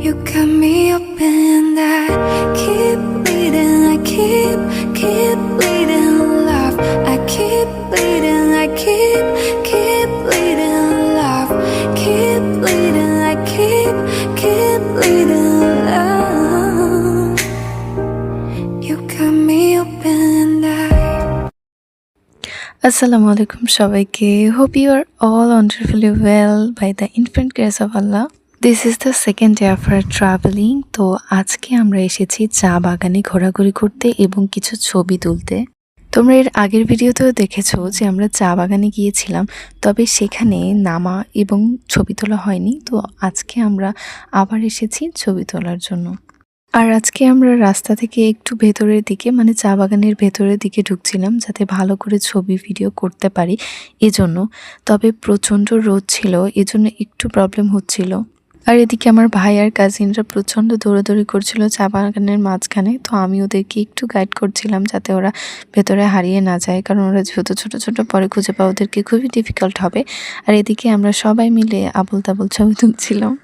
You got me open that keep bleeding, I keep bleeding love. I keep bleeding, I keep bleeding love. Keep bleeding, I keep bleeding love. You got me open that. Assalamu alaikum সবাইকে. Hope you are all wonderfully well by the infinite grace of Allah. This is the second day of our traveling. তো আজকে আমরা এসেছি চা বাগানে ঘোরাঘুরি করতে এবং কিছু ছবি তুলতে। তোমরা এর আগের ভিডিওতেও দেখেছো যে আমরা চা বাগানে গিয়েছিলাম, তবে সেখানে নামা এবং ছবি তোলা হয়নি। তো আজকে আমরা আবার এসেছি ছবি তোলার জন্য। আর আজকে আমরা রাস্তা থেকে একটু ভেতরের দিকে, মানে চা বাগানের ভেতরের দিকে ঢুকছিলাম যাতে ভালো করে ছবি ভিডিও করতে পারি এজন্য। তবে প্রচণ্ড রোদ ছিল, এজন্য একটু প্রবলেম হচ্ছিল। আর এদিকে আমার ভাই আর কাজিনরা প্রচণ্ড দৌড়াদৌড়ি করছিল চা বাগানের মাঝখানে। তো আমি ওদেরকে একটু গাইড করছিলাম যাতে ওরা ভেতরে হারিয়ে না যায়, কারণ ওরা যেহেতু ছোটো ছোটো পরে খুঁজে পাওয়া ওদেরকে খুবই ডিফিকাল্ট হবে। আর এদিকে আমরা সবাই মিলে আবল তাবল ছবি তুলছিলাম।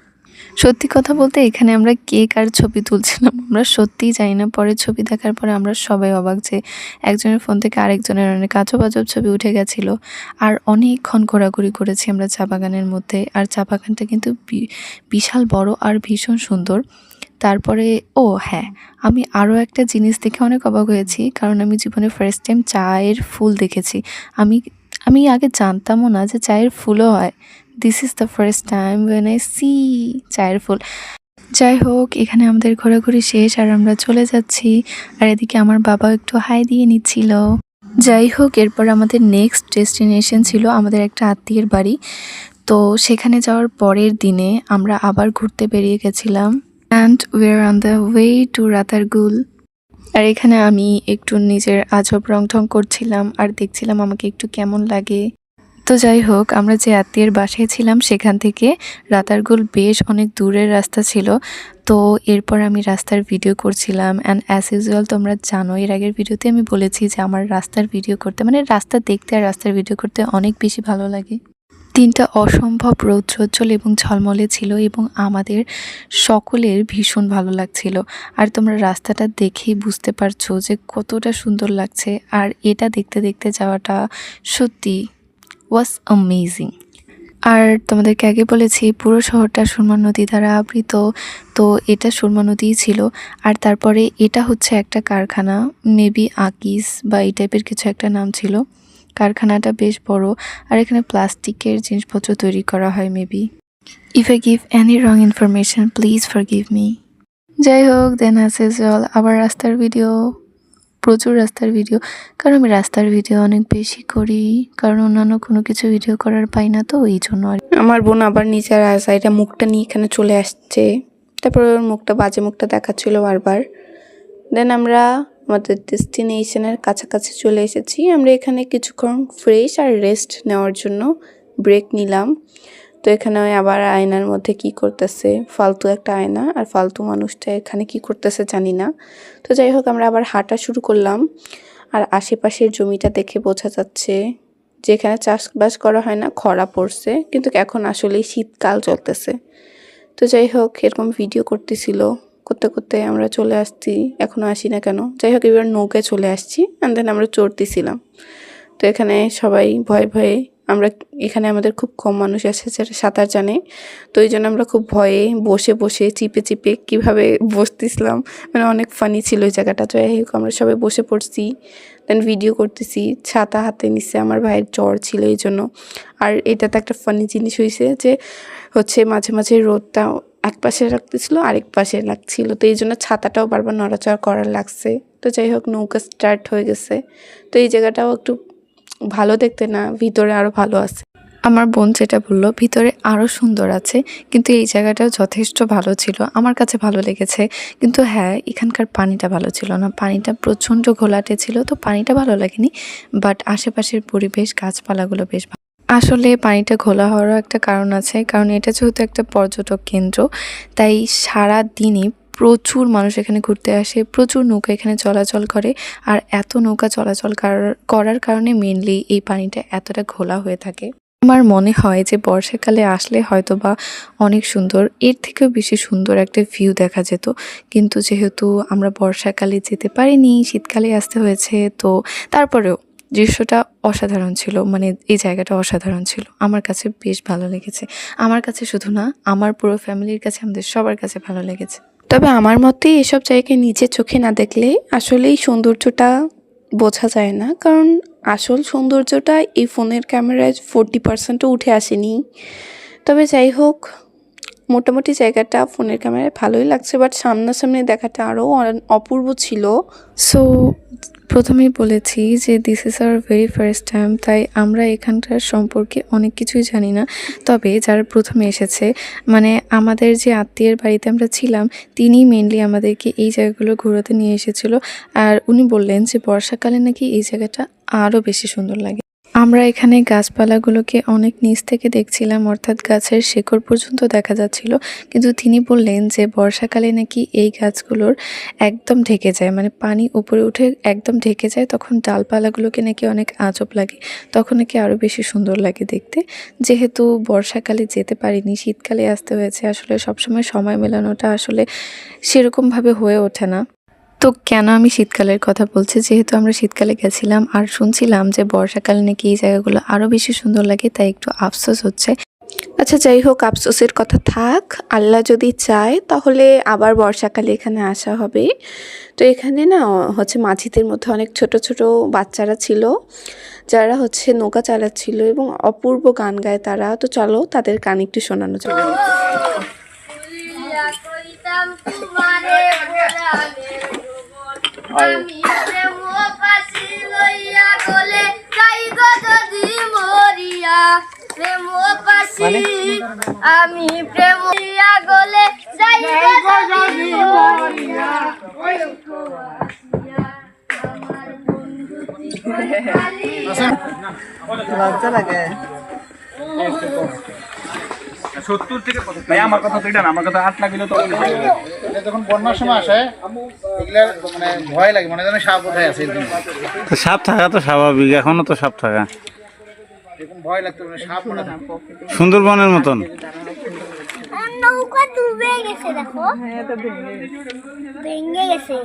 সত্যি কথা বলতে এখানে আমরা কেক আর ছবি তুলছিলাম, আমরা সত্যিই জানি না। পরে ছবি দেখার পরে আমরা সবাই অবাক যে একজনের ফোন থেকে আরেকজনের অনেক আজব আজব ছবি উঠে গেছিলো। আর অনেকক্ষণ ঘোরাঘুরি করেছি আমরা চা বাগানের মধ্যে। আর চা বাগানটা কিন্তু বিশাল বড় আর ভীষণ সুন্দর। তারপরে হ্যাঁ, আমি আরও একটা জিনিস দেখে অনেক অবাক হয়েছি, কারণ আমি জীবনে ফার্স্ট টাইম চায়ের ফুল দেখেছি। আমি আগে জানতামও না যে চায়ের ফুলও হয়। This is the first time when I see চায়ের ফুল। যাই হোক, এখানে আমাদের ঘোরাঘুরি শেষ আর আমরা চলে যাচ্ছি। আর এদিকে আমার বাবা একটু হাই দিয়ে নিচ্ছিল। যাই হোক, এরপর আমাদের নেক্সট ডেস্টিনেশন ছিল আমাদের একটা আত্মীয়ের বাড়ি। তো সেখানে যাওয়ার পরের দিনে আমরা আবার ঘুরতে বেরিয়ে গেছিলাম। And we are on the way to Ratargul. আর এখানে আমি একটু নিজের আজব রং ঢং করছিলাম আর দেখছিলাম আমাকে একটু কেমন লাগে। তো যাই হোক, আমরা যে আত্মীয়ের বাসায় ছিলাম সেখান থেকে রাতারগুল বেশ অনেক দূরের রাস্তা ছিল। তো এরপর আমি রাস্তার ভিডিও করছিলাম। অ্যান্ড অ্যাজ ইউজুয়াল তোমরা জানো, এর আগের ভিডিওতে আমি বলেছি যে আমার রাস্তার ভিডিও করতে, মানে রাস্তা দেখতে আর রাস্তার ভিডিও করতে অনেক বেশি ভালো লাগে। দিনটা অসম্ভব রৌদ্রোজ্জ্বল এবং ঝলমলে ছিল এবং আমাদের সকলের ভীষণ ভালো লাগছিল। আর তোমরা রাস্তাটা দেখেই বুঝতে পারছো যে কতটা সুন্দর লাগছে। আর এটা দেখতে দেখতে যাওয়াটা সত্যি ওয়াজ অ্যামেজিং। আর তোমাদেরকে আগে বলেছি পুরো শহরটা সুরমা নদী দ্বারা আবৃত। তো এটা সুরমা নদীই ছিল। আর তারপরে এটা হচ্ছে একটা কারখানা, মেবি আকিস বা এই টাইপের কিছু একটা নাম ছিল। কারখানাটা বেশ বড়। আর এখানে প্লাস্টিকের জিনিসপত্র তৈরি করা হয় maybe. If I give any wrong information please forgive me. যাই হোক, দেন অ্যাজ ইউজুয়াল আবার রাস্তার ভিডিও, প্রচুর রাস্তার ভিডিও। কারণ আমি রাস্তার ভিডিও অনেক বেশি করি, কারণ অন্যান্য কোনো কিছু ভিডিও করার পাই না, তো এই জন্য। আর আমার বোন আবার নিচের সাইডে মুখটা নিয়ে এখানে চলে আসছে। তারপর ওর মুখটা, বাজে মুখটা দেখাচ্ছিল বারবার। দেন আমরা আমাদের ডেস্টিনেশনের কাছাকাছি চলে এসেছি। আমরা এখানে কিছুক্ষণ ফ্রেশ আর রেস্ট নেওয়ার জন্য ব্রেক নিলাম। তো এখানে আবার আয়নার মধ্যে কি করতেছে, ফালতু একটা আয়না, আর ফালতু মানুষটা এখানে কি করতেছে জানি না। তো যাই হোক, আমরা আবার হাঁটা শুরু করলাম। আর আশেপাশের জমিটা দেখে বোঝা যাচ্ছে যে এখানে চাষবাস করা হয় না, খরা পড়ছে, কিন্তু এখন আসলেই শীতকাল চলতেছে। তো যাই হোক, এরকম ভিডিও করতেছিল, করতে করতে আমরা চলে আসছি, এখনও আসি না কেন। যাই হোক, এবার নৌকায় চলে আসছি। অ্যান্ড দেন আমরা চড়তেছিলাম। তো এখানে সবাই ভয়ে ভয়ে, এখানে আমাদের খুব কম মানুষ আছে যারা সাঁতার জানে। তো এই জন্য আমরা খুব ভয়ে বসে বসে চিপে চিপে কীভাবে বসতেছিলাম, মানে অনেক ফানি ছিল ওই জায়গাটা। তো যাই হোক, আমরা সবাই বসে পড়ছি, দেন ভিডিও করতেছি। ছাতা হাতে নিচ্ছে, আমার ভাইয়ের জ্বর ছিল এই জন্য। আর এটাতে একটা ফানি জিনিস হয়েছে যে মাঝে মাঝে রোদটা এক পাশে রাখতেছিল, আরেক পাশে লাগছিল। তো এই জন্য ছাতাটাও বারবার নড়াচড়া করার লাগছে। তো যাই হোক, নৌকা স্টার্ট হয়ে গেছে। তো এই জায়গাটাও একটু ভালো দেখতে না, ভিতরে আরও ভালো আছে। আমার বোন যেটা বললো ভিতরে আরও সুন্দর আছে, কিন্তু এই জায়গাটাও যথেষ্ট ভালো ছিল, আমার কাছে ভালো লেগেছে। কিন্তু হ্যাঁ, এখানকার পানিটা ভালো ছিল না, পানিটা প্রচণ্ড ঘোলাটে ছিল। তো পানিটা ভালো লাগেনি, বাট আশেপাশের পরিবেশ, গাছপালাগুলো বেশ ভালো। আসলে পানিটা ঘোলা হওয়ারও একটা কারণ আছে, কারণ এটা যেহেতু একটা পর্যটক কেন্দ্র, তাই সারা দিনই প্রচুর মানুষ এখানে ঘুরতে আসে, প্রচুর নৌকা এখানে চলাচল করে। আর এত নৌকা চলাচল করার কারণে মেনলি এই পানিটা এতটা ঘোলা হয়ে থাকে। আমার মনে হয় যে বর্ষাকালে আসলে হয়তো বা অনেক সুন্দর, এর থেকেও বেশি সুন্দর একটা ভিউ দেখা যেত, কিন্তু যেহেতু আমরা বর্ষাকালে যেতে পারিনি, শীতকালে আসতে হয়েছে, তো তারপরেও দৃশ্যটা অসাধারণ ছিল, মানে এই জায়গাটা অসাধারণ ছিল, আমার কাছে বেশ ভালো লেগেছে। আমার কাছে শুধু না, আমার পুরো ফ্যামিলির কাছে, আমাদের সবার কাছে ভালো লেগেছে। তবে আমার মতে এসব জায়গায় নিজের চোখে না দেখলে আসলেই সৌন্দর্যটা বোঝা যায় না, কারণ আসল সৌন্দর্যটা এই ফোনের ক্যামেরায় 40%ও উঠে আসেনি। তবে যাই হোক, মোটামুটি জায়গাটা ফোনের ক্যামেরায় ভালোই লাগছে, বাট সামনাসামনি দেখাটা আরও অপূর্ব ছিল। সো প্রথমেই বলেছি যে this is our very first time, তাই আমরা এখানকার সম্পর্কে অনেক কিছুই জানি না। তবে যারা প্রথমে এসেছে, মানে আমাদের যে আত্মীয়ের বাড়িতে আমরা ছিলাম, তিনিই মেনলি আমাদেরকে এই জায়গাগুলো ঘোরাতে নিয়ে এসেছিল। আর উনি বললেন যে বর্ষাকালে নাকি এই জায়গাটা আরও বেশি সুন্দর লাগে। আমরা এখানে গাছপালাগুলোকে অনেক নিচ থেকে দেখছিলাম, অর্থাৎ গাছের শেকড় পর্যন্ত দেখা যাচ্ছিল, কিন্তু তিনি বললেন যে বর্ষাকালে নাকি এই গাছগুলোর একদম ঢেকে যায়, মানে পানি উপরে উঠে একদম ঢেকে যায়, তখন ডালপালাগুলোকে নাকি অনেক আজব লাগে, তখন নাকি আরও বেশি সুন্দর লাগে দেখতে। যেহেতু বর্ষাকালে যেতে পারিনি, শীতকালে আসতে হয়েছে, আসলে সবসময় সময় মেলানোটা আসলে সেরকমভাবে হয়ে ওঠে না। তো কেন আমি শীতকালের কথা বলছি, যেহেতু আমরা শীতকালে গেছিলাম আর শুনছিলাম যে বর্ষাকালে নাকি এই জায়গাগুলো আরও বেশি সুন্দর লাগে, তাই একটু আফসোস হচ্ছে। আচ্ছা যাই হোক, আফসোসের কথা থাক, আল্লাহ যদি চায় তাহলে আবার বর্ষাকালে এখানে আসা হবে। তো এখানে না হচ্ছে মাঝিদের মধ্যে অনেক ছোট ছোট বাচ্চারা ছিল, যারা হচ্ছে নৌকা চালাচ্ছিল এবং অপূর্ব গান গায় তারা। তো চলো তাদের গান একটু শোনানো যাক। আমি প্রেম পাশি লইয়া গলে যাই গো যদি মরিয়া, প্রেম পাশি আমি প্রেম লইয়া গলে যাই গো যদি মরিয়া, আমার বন্ধু লজ্জা লাগে। 70 থেকে 75 ভাই, আমার কথা তো এটা না, আমার কথা 8 লাগিলে তো এটা যখন বন্যার সময় আসে এগুলা মানে ভয় লাগে, মনে হয় সাপ কোথায় আছে এরকম। তো সাপ থাকা তো স্বাভাবিক, এখনো তো সাপ থাকা এরকম ভয় লাগতো, মানে সাপ পড়ে থাকে। সুন্দরবনের মতন। নৌকা ডুবে গেছে, দেখো ভেঙে গেছে।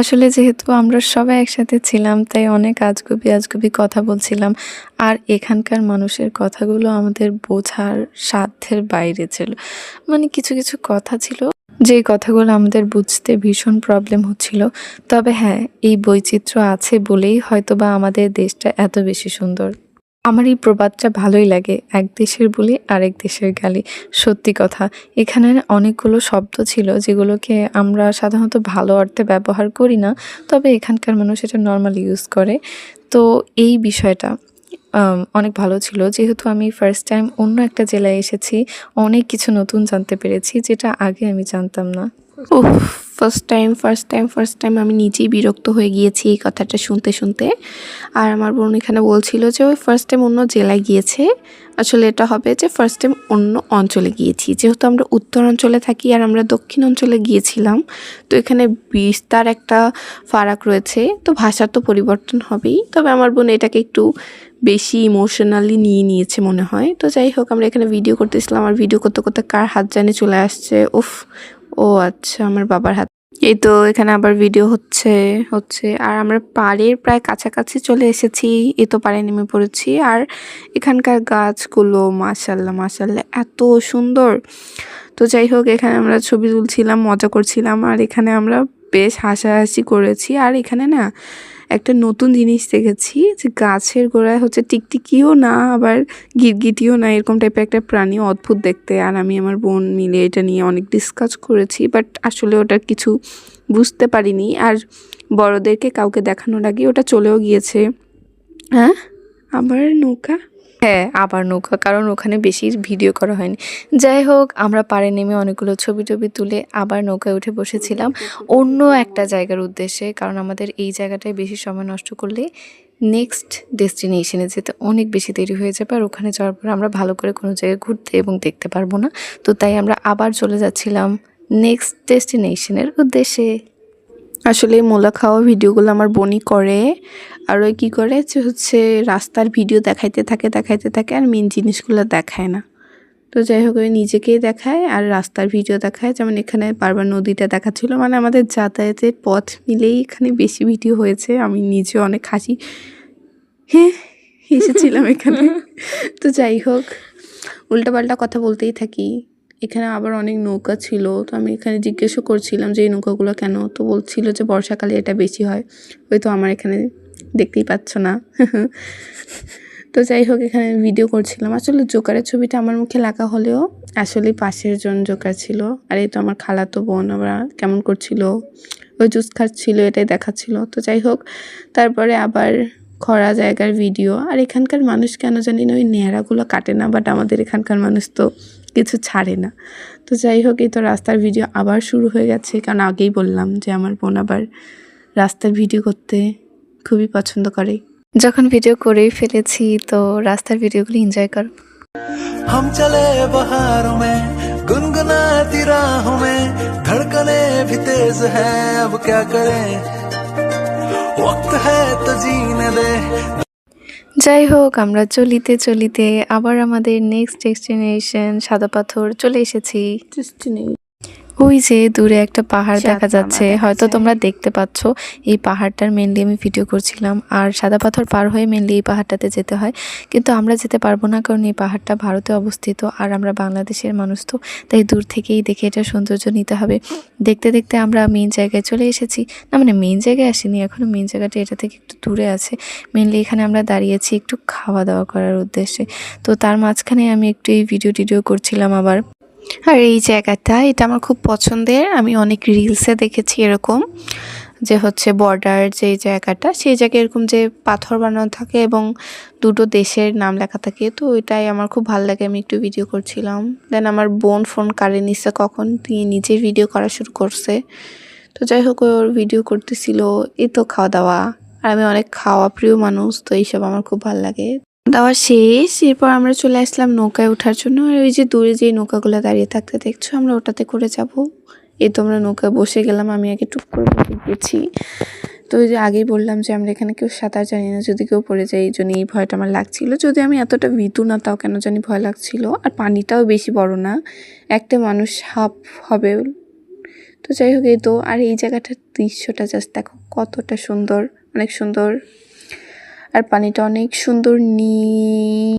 আসলে যেহেতু আমরা সবাই একসাথে ছিলাম, তাই অনেক আজগুবি আজগুবি কথা বলছিলাম, আর এখানকার মানুষের কথাগুলো আমাদের বোঝার সাধ্যের বাইরে ছিল। মানে কিছু কিছু কথা ছিল যেই কথাগুলো আমাদের বুঝতে ভীষণ প্রবলেম হচ্ছিল। তবে হ্যাঁ, এই বৈচিত্র্য আছে বলেই হয়তোবা আমাদের দেশটা এত বেশি সুন্দর। আমার এই প্রবাদটা ভালোই লাগে, এক দেশের বুলি আরেক দেশের গালি। সত্যি কথা, এখানে অনেকগুলো শব্দ ছিল যেগুলোকে আমরা সাধারণত ভালো অর্থে ব্যবহার করি না, তবে এখানকার মানুষ এটা নর্মালি ইউজ করে। তো এই বিষয়টা অনেক ভালো ছিল। যেহেতু আমি ফার্স্ট টাইম অন্য একটা জেলায় এসেছি, অনেক কিছু নতুন জানতে পেরেছি যেটা আগে আমি জানতাম না। ফার্স্ট টাইম আমি নিজেই বিরক্ত হয়ে গিয়েছি এই কথাটা শুনতে শুনতে। আর আমার বোন এখানে বলছিল যে ওই ফার্স্ট টাইম অন্য জেলায় গিয়েছে, আসলে এটা হবে যে ফার্স্ট টাইম অন্য অঞ্চলে গিয়েছি। যেহেতু আমরা উত্তর অঞ্চলে থাকি আর আমরা দক্ষিণ অঞ্চলে গিয়েছিলাম, তো এখানে বিস্তার একটা ফারাক রয়েছে, তো ভাষার তো পরিবর্তন হবেই। তবে আমার বোন এটাকে একটু বেশি ইমোশনালি নিয়ে নিয়েছে মনে হয়। তো যাই হোক, আমরা এখানে ভিডিও করতেছিলাম আর ভিডিও করতে করতে কার হাত জানে চলে আসছে। ও আচ্ছা, আমার বাবার হাত। এই তো এখানে আবার ভিডিও হচ্ছে আর আমরা পাড়ের প্রায় কাছাকাছি চলে এসেছি। এই তো পাড়ে নেমে পড়েছি। আর এখানকার গাছগুলো মাশাল্লাহ এত সুন্দর। তো যাই হোক, এখানে আমরা ছবি তুলছিলাম, মজা করছিলাম, আর এখানে আমরা বেশ হাসাহাসি করেছি। আর এখানে না একটা নতুন জিনিস দেখেছি যে গাছের গোড়ায় হচ্ছে টিকটিকিও না, আবার গিরগিটিও না, এরকম টাইপের একটা প্রাণী, অদ্ভুত দেখতে। আর আমি আমার বোন মিলে এটা নিয়ে অনেক ডিসকাস করেছি, বাট আসলে ওটা কিছু বুঝতে পারিনি। আর বড়দেরকে কাউকে দেখানোর আগে ওটা চলেও গিয়েছে। হ্যাঁ, আবার নৌকা। হ্যাঁ, আবার নৌকা, কারণ ওখানে বেশি ভিডিও করা হয়নি। যাই হোক, আমরা পাড়ে নেমে অনেকগুলো ছবি টবি তুলে আবার নৌকায় উঠে বসেছিলাম অন্য একটা জায়গার উদ্দেশ্যে, কারণ আমাদের এই জায়গাটায় বেশি সময় নষ্ট করলে নেক্সট ডেস্টিনেশনে যেতে অনেক বেশি দেরি হয়ে যাবে, আর ওখানে যাওয়ার পর আমরা ভালো করে কোনো জায়গায় ঘুরতে এবং দেখতে পারবো না। তো তাই আমরা আবার চলে যাচ্ছিলাম নেক্সট ডেস্টিনেশনের উদ্দেশ্যে। আসলে এই মোলা খাওয়া ভিডিওগুলো আমার বোনই করে। আর ওই কী করে যে হচ্ছে রাস্তার ভিডিও দেখাইতে থাকে আর মেন জিনিসগুলো দেখায় না। তো যাই হোক ওই নিজেকেই দেখায় আর রাস্তার ভিডিও দেখায়। যেমন এখানে বারবার নদীটা দেখাচ্ছিল, মানে আমাদের যাতায়াতের পথ মিলেই এখানে বেশি ভিডিও হয়েছে। আমি নিজে অনেক হেসেছিলাম এখানে। তো যাই হোক উল্টাপাল্টা কথা বলতেই থাকি। এখানে আবার অনেক নৌকা ছিল, তো আমি এখানে জিজ্ঞেসও করছিলাম যে এই নৌকাগুলো কেন, তো বলছিল যে বর্ষাকালে এটা বেশি হয়। হয়তো আমার এখানে দেখতেই পাচ্ছ না। তো যাই হোক এখানে ভিডিও করছিলাম। আসলে জোকারের ছবিটা আমার মুখে লাগা হলেও আসলে পাশের জন জোকার ছিল। আর এই তো আমার খালাতো বোন, আমরা কেমন করছিল, ওই জুস খাচ্ছিল, এটাই দেখাচ্ছিল। তো যাই হোক তারপরে আবার খরা জায়গার ভিডিও। আর এখানকার মানুষ কেন জানি না ওই ন্যাড়াগুলো কাটে না, বাট আমাদের এখানকার মানুষ তো কিছু ছাড়ে না। তো যাই হোক এই তো রাস্তার ভিডিও আবার শুরু হয়ে গেছে, কারণ আগেই বললাম যে আমার বোন আবার রাস্তার ভিডিও করতে খুবই পছন্দ করে। যখন ভিডিও করেই ফেলেছি তো রাস্তার ভিডিওগুলো এনজয় করো। हम चले बहारों में गुनगुनाती राहों में धड़कने भी तेज है अब क्या करें वक्त है तो जीने दे। যাই হোক আমরা চলিতে আবার আমাদের নেক্সট ডেস্টিনেশন সাদা পাথর চলে এসেছি। ওই যে দূরে একটা পাহাড় দেখা যাচ্ছে, হয়তো তোমরা দেখতে পাচ্ছ। এই পাহাড়টার মেনলি আমি ভিডিও করছিলাম। আর সাদা পাথর পার হয়ে মেনলি এই পাহাড়টাতে যেতে হয়, কিন্তু আমরা যেতে পারবো না কারণ এই পাহাড়টা ভারতে অবস্থিত আর আমরা বাংলাদেশের মানুষ, তো তাই দূর থেকেই দেখে এটা সৌন্দর্য নিতে হবে। দেখতে দেখতে আমরা মেন জায়গায় চলে এসেছি। না মানে মেন জায়গায় আসিনি এখনো, মেন জায়গাটা এটা থেকে একটু দূরে আছে। মেনলি এখানে আমরা দাঁড়িয়েছি একটু খাওয়া দাওয়া করার উদ্দেশ্যে। তো তার মাঝখানে আমি একটু এই ভিডিও করছিলাম আবার। আর এই জায়গাটা এটা আমার খুব পছন্দের, আমি অনেক রিলসে দেখেছি এরকম যে হচ্ছে বর্ডার যে জায়গাটা, সেই জায়গায় এরকম যে পাথর বানানো থাকে এবং দুটো দেশের নাম লেখা থাকে। তো এটাই আমার খুব ভালো লাগে, আমি একটু ভিডিও করছিলাম। দেন আমার বোন ফোন কাড়ে নিচ্ছে কখন, তিনি নিজেই ভিডিও করা শুরু করছে। তো যাই হোক ওর ভিডিও করতেছিল। এই তো খাওয়া দাওয়া, আর আমি অনেক খাওয়া প্রিয় মানুষ, তো এইসব আমার খুব ভালো লাগে। দাওয়া শেষ, এরপর আমরা চলে আসলাম নৌকায় ওঠার জন্য। আর ওই যে দূরে যে নৌকাগুলো দাঁড়িয়ে থাকতে দেখছো, আমরা ওটাতে করে যাব। এই তো আমরা নৌকায় বসে গেলাম, আমি আগে টুক করে বসে গেছি। তো ওই যে আগেই বললাম যে আমরা এখানে কেউ সাঁতার জানি না, যদি কেউ পড়ে যায় এই জন্য এই ভয়টা আমার লাগছিল। যদি আমি এতটা ভীতু না, তাও কেন জানি ভয় লাগছিল। আর পানিটাও বেশি বড় না, একটা মানুষ হাফ হবে। তো যাই হোক এই তো, আর এই জায়গাটার দৃশ্যটা জাস্ট দেখো কতটা সুন্দর, অনেক সুন্দর। আর পানিটা অনেক সুন্দর নীল।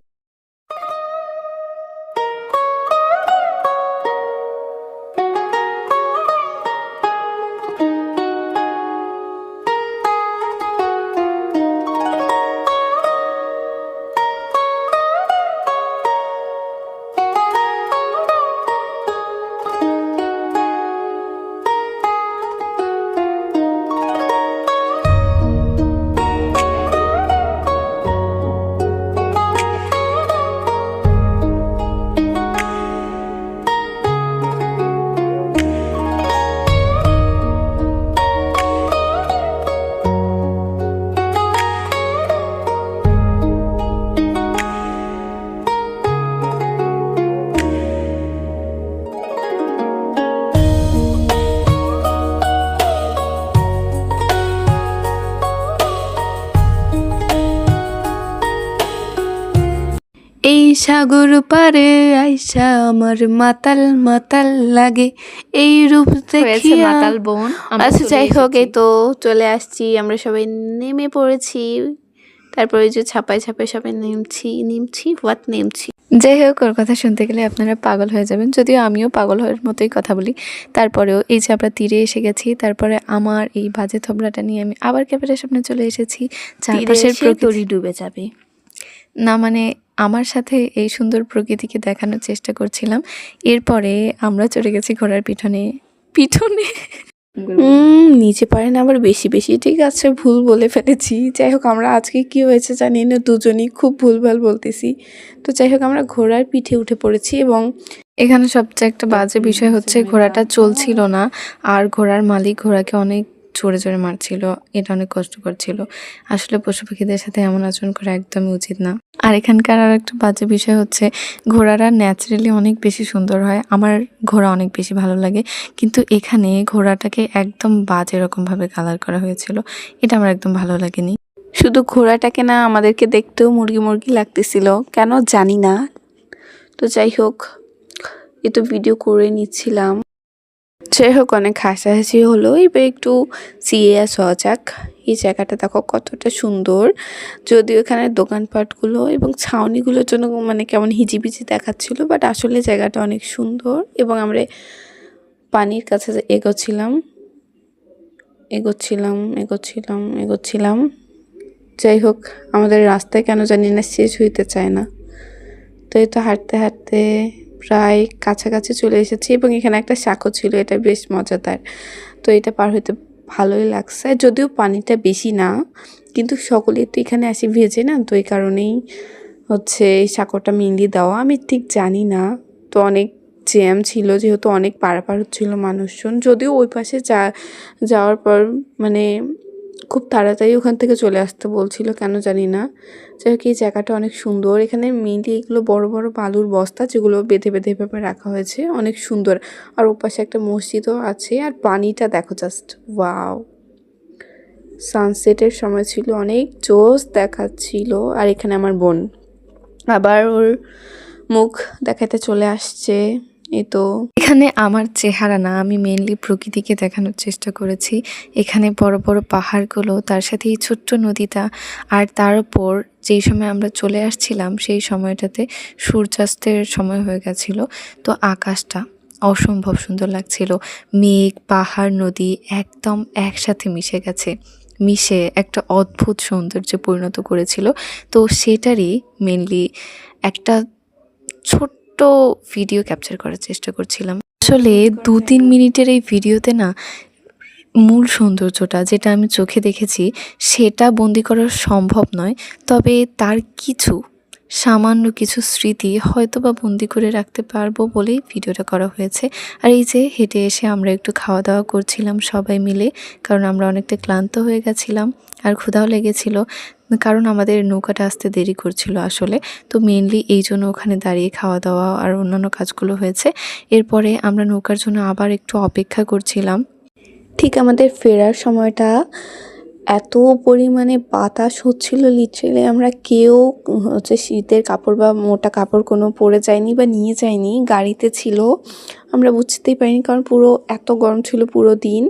এই সাগর পারে আইসা আমার মাতাল মাতাল লাগে, এই রূপ দেখিয়া মাতাল বোন। আচ্ছা যাই হোক এই তো চলে আসছি, আমরা সবাই নেমে পড়েছি। তারপরে ওই যে ছাপায় সবাই নেমছি। যাই হোক ওর কথা শুনতে গেলে আপনারা পাগল হয়ে যাবেন, যদিও আমিও পাগল হওয়ার মতোই কথা বলি। তারপরেও এই যে আমরা তীরে এসে গেছি, তারপরে আমার এই বাজে থবলাটা নিয়ে আমি আবার ক্যামেরার সামনে চলে এসেছি। চারপাশের প্রকৃতি ডুবে যাবে না, মানে আমার সাথে এই সুন্দর প্রকৃতিকে দেখানোর চেষ্টা করছিলাম। এরপরে আমরা চলে গেছি ঘোড়ার পিঠনে। নিচে পারে না আবার বেশি, ঠিক আছে ভুল বলে ফেলেছি। যাই হোক আমরা আজকে কি হয়েছে জানি না, দুজনেই খুব ভুলভাল বলতেছি। তো যাই হোক আমরা ঘোড়ার পিঠে উঠে পড়েছি এবং এখানে সবচেয়ে একটা বাজে বিষয় হচ্ছে ঘোড়াটা চলছিল না। আর ঘোড়ার মালিক ঘোড়াকে অনেক জোরে জোরে মারছিল, এটা অনেক কষ্টকর ছিল। আসলে পশু পাখিদের সাথে এমন আচরণ করা একদমই উচিত না। আর এখানকার আর একটা বাজে বিষয় হচ্ছে ঘোড়ারা ন্যাচারালি অনেক বেশি সুন্দর হয়, আমার ঘোড়া অনেক বেশি ভালো লাগে, কিন্তু এখানে ঘোড়াটাকে একদম বাজে রকমভাবে কালার করা হয়েছিল, এটা আমার একদম ভালো লাগেনি। শুধু ঘোড়াটাকে না, আমাদেরকে দেখতেও মুরগি মুরগি লাগতেছিল, কেন জানি না। তো যাই হোক, এ তো ভিডিও করে নিচ্ছিলাম। যাই হোক, অনেক হাসাহাসি হলো। এবার একটু সিরিয়াস হওয়া যাক। এই জায়গাটা দেখো কতটা সুন্দর, যদিও এখানে দোকানপাটগুলো এবং ছাউনিগুলোর জন্য মানে কেমন হিজিবিজি দেখাচ্ছিল, বাট আসলে জায়গাটা অনেক সুন্দর। এবং আমরা পানির কাছে এগোচ্ছিলাম। যাই হোক, আমাদের রাস্তায় কেন জানি না শেষ হইতে চায় না। তো এই তো হাঁটতে হাঁটতে প্রায় কাছাকাছি চলে এসেছি, এবং এখানে একটা সাঁকো ছিল, এটা বেশ মজাদার। তো এটা পার হইতে ভালোই লাগছে, যদিও পানিটা বেশি না, কিন্তু সকলেই তো এখানে আসি ভেজে না, তো এই কারণেই হচ্ছে এই সাঁকোটা মেনলি দেওয়া। আমি ঠিক জানি না। তো অনেক জ্যাম ছিল, যেহেতু অনেক পারাপার হচ্ছিল মানুষজন, যদিও ওই পাশে যাওয়ার পর মানে খুব তাড়াতাড়ি ওখান থেকে চলে আসতে বলছিল, কেন জানি না। যাই হোক, এই জায়গাটা অনেক সুন্দর। এখানে মেনলি এগুলো বড় বড় বালুর বস্তা, যেগুলো বেঁধে বেঁধে এভাবে রাখা হয়েছে, অনেক সুন্দর। আর ওপাশে একটা মসজিদও আছে। আর পানিটা দেখো জাস্ট ওয়াও, সানসেটের সময় ছিল, অনেক জোস দেখাচ্ছিল। আর এখানে আমার বোন আবার ওর মুখ দেখাতে চলে আসছে। এই তো এখানে আমার চেহারা না, আমি মেনলি প্রকৃতিকে দেখানোর চেষ্টা করেছি। এখানে বড় বড় পাহাড়গুলো, তার সাথে এই ছোট্ট নদীটা, আর তার উপর যেই সময় আমরা চলে আসছিলাম সেই সময়টাতে সূর্যাস্তের সময় হয়ে গেছিল। তো আকাশটা অসম্ভব সুন্দর লাগছিল, মেঘ পাহাড় নদী একদম একসাথে মিশে একটা অদ্ভুত সৌন্দর্যে পরিণত করেছিল। তো সেটারই মেনলি একটা ছোট্ট ভিডিও ক্যাপচার করার চেষ্টা করছিলাম। আসলে 2-3 মিনিটের এই ভিডিওতে না, মূল সৌন্দর্যটা যেটা আমি চোখে দেখেছি সেটা বন্দি করা সম্ভব নয়, তবে তার সামান্য কিছু স্মৃতি হয়তো বা বন্দি করে রাখতে পারবো বলেই ভিডিওটা করা হয়েছে। আর এই যে হেঁটে এসে আমরা একটু খাওয়া দাওয়া করছিলাম সবাই মিলে, কারণ আমরা অনেকটা ক্লান্ত হয়ে গেছিলাম আর ক্ষুধাও লেগেছিল, কারণ আমাদের নৌকাটা আসতে দেরি করছিল আসলে। তো মেনলি এই জন্য ওখানে দাঁড়িয়ে খাওয়া দাওয়া আর অন্যান্য কাজগুলো হয়েছে। এরপরে আমরা নৌকার জন্য আবার একটু অপেক্ষা করছিলাম। ঠিক আমাদের ফেরার সময়টা এত পরিমাণে বাতাস হচ্ছিল, লিটারেলি আমরা কেউ হচ্ছে শীতের কাপড় বা মোটা কাপড় কোনো পরে যায়নি বা নিয়ে যায়নি, গাড়িতে ছিল। আমরা বুঝতেই পারিনি, কারণ পুরো এত গরম ছিল পুরো দিন,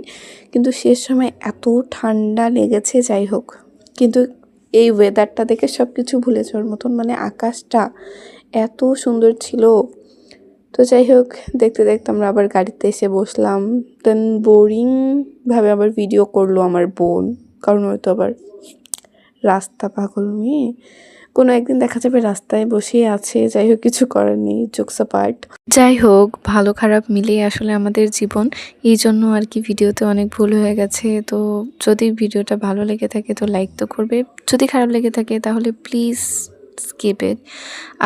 কিন্তু শেষ সময় এত ঠান্ডা লেগেছে। যাই হোক, কিন্তু এই ওয়েদারটা দেখে সব কিছু ভুলে যাওয়ার মতন, মানে আকাশটা এত সুন্দর ছিল। তো যাই হোক, দেখতে দেখতে আমরা আবার গাড়িতে এসে বসলাম। দেন বোরিংভাবে আবার ভিডিও করলো আমার বোন, কারণ ওই তো আবার রাস্তা পাগল মেয়ে, কোনো একদিন দেখা যাবে রাস্তায় বসেই আছে। যাই হোক, কিছু করার নেই, জোকস অ্যাপার্ট। যাই হোক, ভালো খারাপ মিলিয়ে আসলে আমাদের জীবন, এই জন্য আর কি ভিডিওতে অনেক ভুল হয়ে গেছে। তো যদি ভিডিওটা ভালো লেগে থাকে তো লাইক তো করবে, যদি খারাপ লেগে থাকে তাহলে প্লিজ স্কিপ ইট।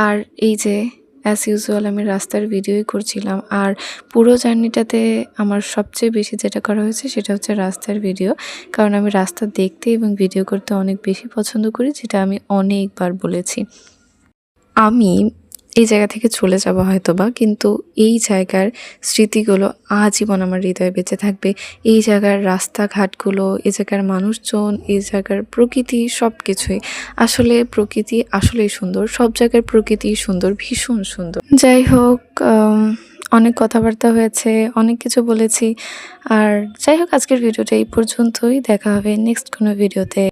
আর এই যে অ্যাজ ইউজুয়াল আমি রাস্তার ভিডিওই করছিলাম, আর পুরো জার্নিটাতে আমার সবচেয়ে বেশি যেটা করা হয়েছে সেটা হচ্ছে রাস্তার ভিডিও, কারণ আমি রাস্তা দেখতে এবং ভিডিও করতে অনেক বেশি পছন্দ করি, যেটা আমি অনেকবার বলেছি। আমি এই জায়গা থেকে চলে যাব হয়তোবা, কিন্তু এই জায়গার স্মৃতিগুলো আজীবন আমার হৃদয়ে বেঁচে থাকবে। এই জায়গার রাস্তাঘাটগুলো, এই জায়গার মানুষজন, এই জায়গার প্রকৃতি, সব কিছুই আসলে প্রকৃতি আসলেই সুন্দর, সব জায়গার প্রকৃতি সুন্দর, ভীষণ সুন্দর। যাই হোক, অনেক কথাবার্তা হয়েছে, অনেক কিছু বলেছি, আর যাই হোক আজকের ভিডিওটা এই পর্যন্তই। দেখা হবে নেক্সট কোনো ভিডিওতে।